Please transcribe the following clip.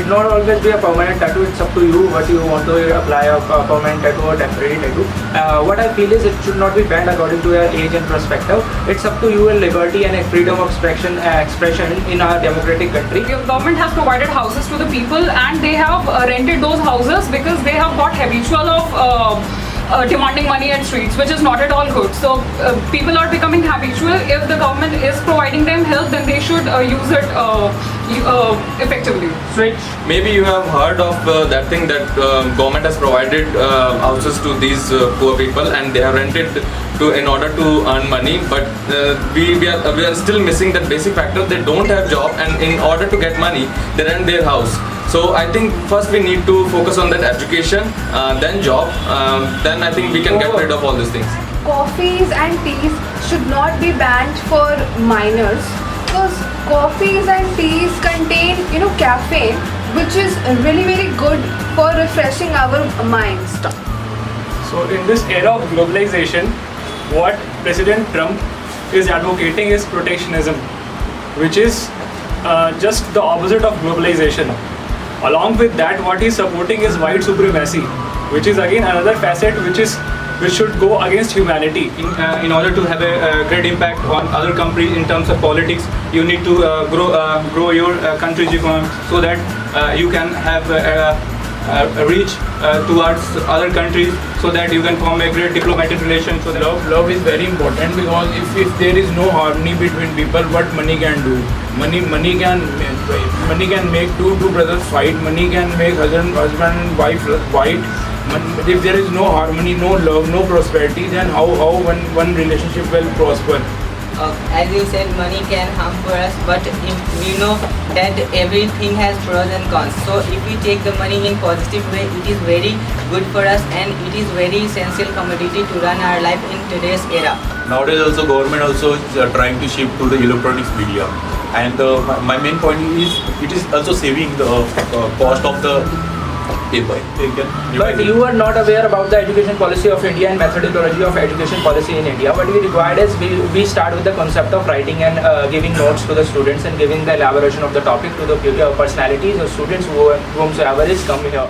should not always be a permanent tattoo. It's up to you what you want to apply, a permanent tattoo or temporary tattoo. What I feel is it should not be banned according to your age and perspective. It's up to you and liberty and freedom of expression in our democratic country. The government has provided houses to the people, and they have rented those houses because they have got habitual of demanding money at streets, which is not at all good. So people are becoming habitual. If the government is providing them help, then they should use it effectively. Switch. Maybe you have heard of that thing that government has provided houses to these poor people, and they are rented in order to earn money. But we are still missing that basic factor. They don't have job, and in order to get money, they rent their house. So I think first we need to focus on that education, then job, then I think we can get rid of all these things. Coffees and teas should not be banned for minors, because coffees and teas contain, caffeine, which is really very good for refreshing our minds. So in this era of globalization, what President Trump is advocating is protectionism, which is just the opposite of globalization. Along with that, what he's supporting is white supremacy, which is again another facet which should go against humanity. In order to have a great impact on other countries in terms of politics, you need to grow your country's economy so that you can have a reach towards other countries, so that you can form a great diplomatic relation. So love is very important, because if there is no harmony between people, what money can do? Money can make two brothers fight. Money can make husband and wife fight. If there is no harmony, no love, no prosperity, then how one relationship will prosper? As you said, money can harm for us, but we know that everything has pros and cons. So if we take the money in positive way, it is very good for us, and it is very essential commodity to run our life in today's era. Nowadays also government also is trying to shift to the electronics media, and my main point is it is also saving the cost of the paper. But you are not aware about the education policy of India and methodology of education policy in India. What we required is we start with the concept of writing and giving notes to the students and giving the elaboration of the topic to the personalities of students whomsoever is coming here.